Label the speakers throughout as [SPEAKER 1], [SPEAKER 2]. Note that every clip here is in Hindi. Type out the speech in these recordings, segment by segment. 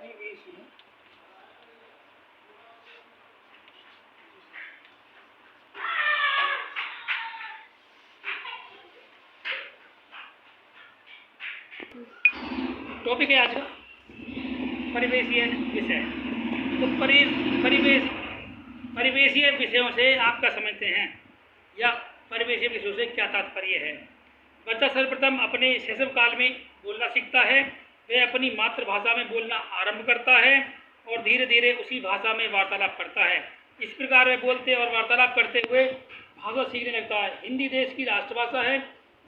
[SPEAKER 1] टॉपिक है आज का परिवेशीय विषय। तो परिवेशीय विषयों से आप क्या समझते हैं या परिवेशीय विषयों से क्या तात्पर्य है? बच्चा सर्वप्रथम अपने शैशव काल में बोलना सीखता है। वह अपनी मातृभाषा में बोलना आरंभ करता है और धीरे धीरे उसी भाषा में वार्तालाप करता है। इस प्रकार वह बोलते और वार्तालाप करते हुए भाषा सीखने लगता है। हिंदी देश की राष्ट्रभाषा है।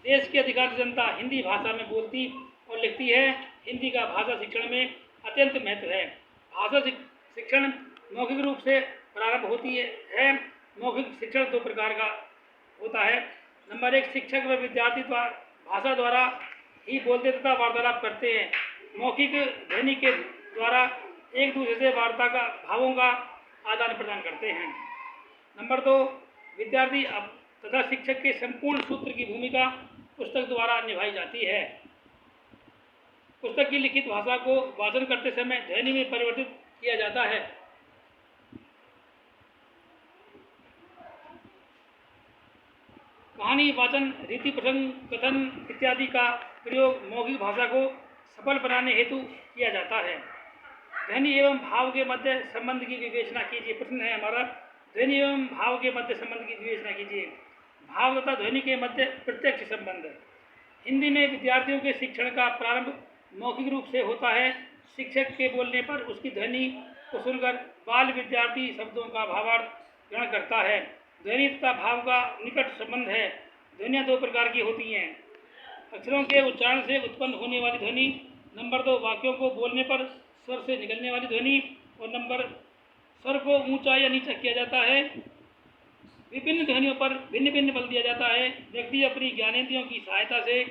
[SPEAKER 1] देश की अधिकांश जनता हिंदी भाषा में बोलती और लिखती है। हिंदी का भाषा शिक्षण में अत्यंत महत्व है। भाषा शिक्षण मौखिक रूप से प्रारंभ होती है। मौखिक शिक्षण दो प्रकार का होता है। नंबर एक, शिक्षक व विद्यार्थी भाषा द्वारा ही बोलते तथा वार्तालाप करते हैं। मौखिक ध्वनि के द्वारा एक दूसरे से वार्ता का भावों का आदान प्रदान करते हैं। नंबर दो, विद्यार्थी तथा शिक्षक के संपूर्ण सूत्र की भूमिका पुस्तक द्वारा निभाई जाती है। पुस्तक की लिखित भाषा को वाचन करते समय ध्वनि में परिवर्तित किया जाता है। कहानी, वाचन, रीति, प्रसंग, कथन इत्यादि का प्रयोग मौखिक भाषा को सफल बनाने हेतु किया जाता है। ध्वनि एवं भाव के मध्य संबंध की विवेचना कीजिए। प्रश्न है हमारा, ध्वनि एवं भाव के मध्य संबंध की विवेचना कीजिए। भाव तथा ध्वनि के मध्य प्रत्यक्ष संबंध। हिंदी में विद्यार्थियों के शिक्षण का प्रारंभ मौखिक रूप से होता है। शिक्षक के बोलने पर उसकी ध्वनि को सुनकर बाल विद्यार्थी शब्दों का भावार्थ ग्रहण करता है। ध्वनि तथा भाव का निकट संबंध है। ध्वनियाँ दो प्रकार की होती हैं, अक्षरों के उच्चारण से उत्पन्न होने वाली ध्वनि। नंबर दो, वाक्यों को बोलने पर स्वर से निकलने वाली ध्वनि। और नंबर, स्वर को ऊंचा या नीचा किया जाता है। विभिन्न ध्वनियों पर भिन्न भिन्न बल दिया जाता है। व्यक्ति अपनी ज्ञानेंद्रियों की सहायता से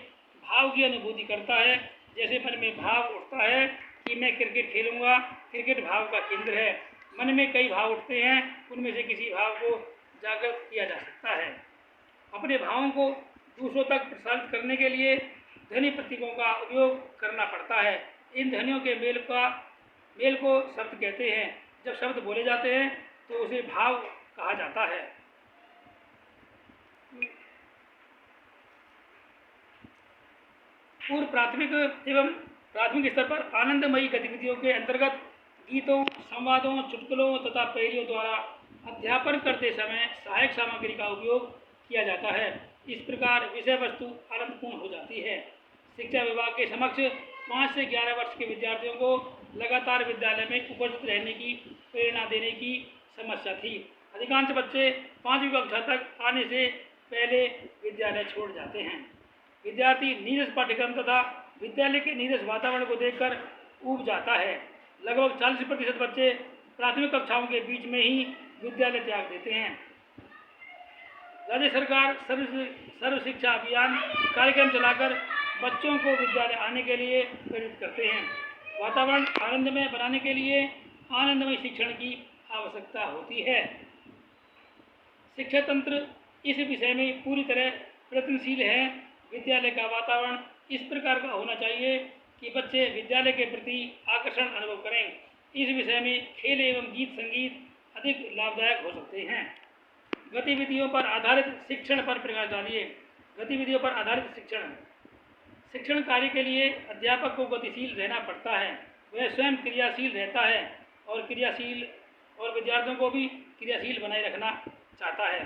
[SPEAKER 1] भाव की अनुभूति करता है। जैसे मन में भाव उठता है कि मैं क्रिकेट खेलूंगा। क्रिकेट भाव का केंद्र है। मन में कई भाव उठते हैं, उनमें से किसी भाव को जागृत किया जा सकता है। अपने भावों को दूसरों तक प्रसारित करने के लिए ध्वनि प्रतीकों का उपयोग करना पड़ता है। इन ध्वनियों के मेल को शब्द कहते हैं। जब शब्द बोले जाते हैं तो उसे भाव कहा जाता है। पूर्व प्राथमिक स्तर पर आनंदमयी गतिविधियों के अंतर्गत गीतों, संवादों, चुटकुलों तथा पहेलियों द्वारा अध्यापन करते समय सहायक सामग्री का उपयोग किया जाता है। इस प्रकार विषय वस्तु आनंदपूर्ण हो जाती है। शिक्षा विभाग के समक्ष 5 से 11 वर्ष के विद्यार्थियों को लगातार विद्यालय में उपस्थित रहने की प्रेरणा देने की समस्या थी। अधिकांश बच्चे 5वीं कक्षा तक आने से पहले विद्यालय छोड़ जाते हैं। विद्यार्थी नीरस पाठ्यक्रम तथा विद्यालय के नीरस वातावरण को देखकर ऊब जाता है। लगभग 40% बच्चे प्राथमिक कक्षाओं के बीच में ही विद्यालय त्याग देते हैं। राज्य सरकार सर्व शिक्षा अभियान कार्यक्रम चलाकर बच्चों को विद्यालय आने के लिए प्रेरित करते हैं। वातावरण आनंदमय बनाने के लिए आनंदमय शिक्षण की आवश्यकता होती है। शिक्षा तंत्र इस विषय में पूरी तरह प्रयत्नशील है। विद्यालय का वातावरण इस प्रकार का होना चाहिए कि बच्चे विद्यालय के प्रति आकर्षण अनुभव करें। इस विषय में खेल एवं गीत संगीत अधिक लाभदायक हो सकते हैं। गतिविधियों पर आधारित शिक्षण पर प्रकाश डालिए। गतिविधियों पर आधारित शिक्षण कार्य के लिए अध्यापक को गतिशील रहना पड़ता है। वह स्वयं क्रियाशील रहता है और विद्यार्थियों को भी क्रियाशील बनाए रखना चाहता है।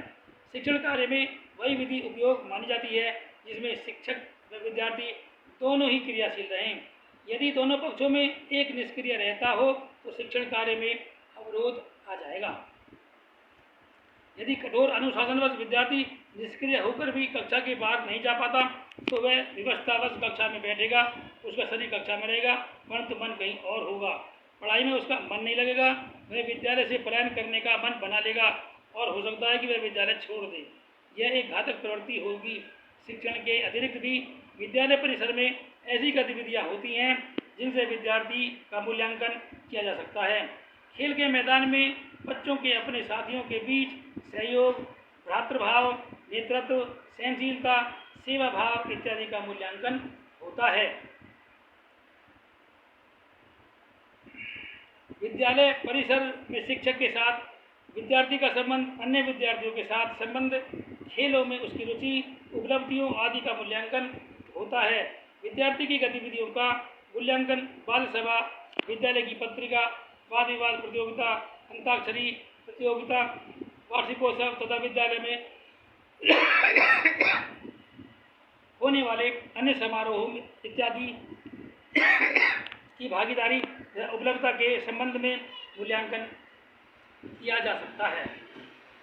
[SPEAKER 1] शिक्षण कार्य में वही विधि उपयोग मानी जाती है जिसमें शिक्षक व विद्यार्थी दोनों ही क्रियाशील रहें। यदि दोनों पक्षों में एक निष्क्रिय रहता हो तो शिक्षण कार्य में अवरोध आ जाएगा। यदि कठोर अनुशासनवश विद्यार्थी निष्क्रिय होकर भी कक्षा के बाहर नहीं जा पाता तो वह विवशतावश कक्षा में बैठेगा। उसका शरीर कक्षा में रहेगा परंतु मन कहीं और होगा। पढ़ाई में उसका मन नहीं लगेगा। वह विद्यालय से पलायन करने का मन बना लेगा और हो सकता है कि वह विद्यालय छोड़ दे। यह एक घातक प्रवृत्ति होगी। शिक्षण के अतिरिक्त भी विद्यालय परिसर में ऐसी गतिविधियाँ होती हैं जिनसे विद्यार्थी का मूल्यांकन किया जा सकता है। खेल के मैदान में बच्चों के अपने साथियों के बीच सहयोग, भ्रातृभाव, नेतृत्व, सहनशीलता, सेवा भाव इत्यादि का मूल्यांकन होता है। विद्यालय परिसर में शिक्षक के साथ विद्यार्थी का संबंध, अन्य विद्यार्थियों के साथ संबंध, खेलों में उसकी रुचि, उपलब्धियों आदि का मूल्यांकन होता है। विद्यार्थी की गतिविधियों का मूल्यांकन बाल सभा, विद्यालय की पत्रिका, वाद विवाद प्रतियोगिता, अंताक्षरी प्रतियोगिता, वार्षिकोत्सव तथा विद्यालय में होने वाले अन्य समारोह इत्यादि की भागीदारी या उपलब्धता के संबंध में मूल्यांकन किया जा सकता है।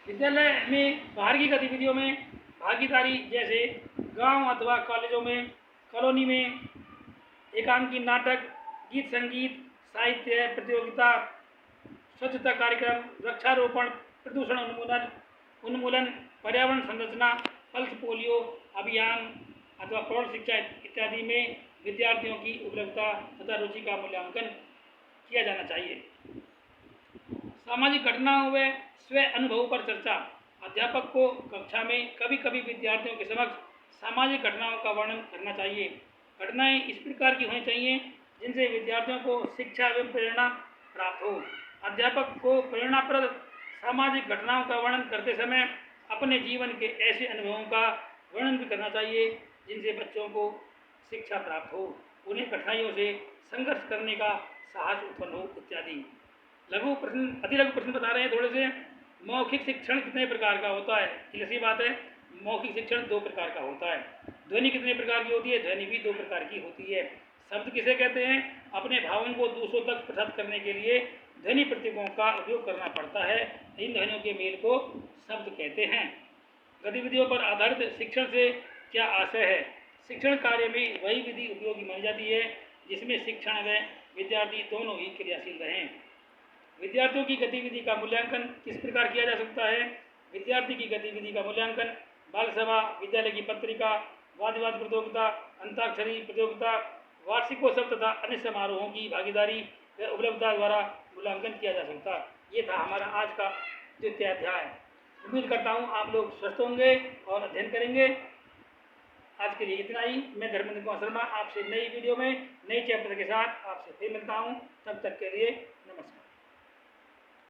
[SPEAKER 1] विद्यालय में बाहर की गतिविधियों में भागीदारी जैसे गांव अथवा कॉलेजों में, कॉलोनी में एकांकी नाटक, गीत संगीत, साहित्य प्रतियोगिता, स्वच्छता कार्यक्रम, वृक्षारोपण, प्रदूषण उन्मूलन, पर्यावरण संरचना, पल्स पोलियो अभियान अथवा प्रौढ़ शिक्षा इत्यादि में विद्यार्थियों की उपलब्धता तथा रुचि का मूल्यांकन किया जाना चाहिए। सामाजिक घटनाओं व स्व अनुभवों पर चर्चा। अध्यापक को कक्षा में कभी कभी विद्यार्थियों के समक्ष सामाजिक घटनाओं का वर्णन करना चाहिए। घटनाएं इस प्रकार की होनी चाहिए जिनसे विद्यार्थियों को शिक्षा एवं प्रेरणा प्राप्त हो। अध्यापक को प्रेरणाप्रद सामाजिक घटनाओं का वर्णन करते समय अपने जीवन के ऐसे अनुभवों का वर्णन भी करना चाहिए जिनसे बच्चों को शिक्षा प्राप्त हो, उन्हें कठिनाइयों से संघर्ष करने का साहस उत्पन्न हो इत्यादि। लघु प्रश्न, अति लघु प्रश्न बता रहे हैं थोड़े से। मौखिक शिक्षण कितने प्रकार का होता है? ऐसी बात है, मौखिक शिक्षण 2 प्रकार का होता है। ध्वनि कितने प्रकार की होती है? ध्वनि भी 2 प्रकार की होती है। शब्द किसे कहते हैं? अपने भावों को दूसरों तक प्रसारित करने के लिए ध्वनि प्रतीकों का उपयोग करना पड़ता है। इन ध्वनियों के मेल को शब्द कहते हैं। गतिविधियों पर आधारित शिक्षण से क्या आशय है? शिक्षण कार्य में वही विधि उपयोगी मानी जाती है जिसमें शिक्षण व विद्यार्थी दोनों ही क्रियाशील रहें। विद्यार्थियों की गतिविधि का मूल्यांकन किस प्रकार किया जा सकता है? विद्यार्थी की गतिविधि का मूल्यांकन बाल सभा, विद्यालय की पत्रिका, वाद विवाद प्रतियोगिता, अंताक्षरी प्रतियोगिता, वार्षिकोत्सव तथा अन्य समारोहों की भागीदारी व उपलब्धता द्वारा मूल्यांकन किया जा सकता। ये था हमारा आज का 2वां अध्याय। उम्मीद करता हूँ आप लोग स्वस्थ होंगे और अध्ययन करेंगे। आज के लिए इतना ही। मैं धर्मेंद्र कुमार शर्मा आपसे नई वीडियो में नए चैप्टर के साथ आपसे फिर मिलता हूँ। तब तक के लिए नमस्कार।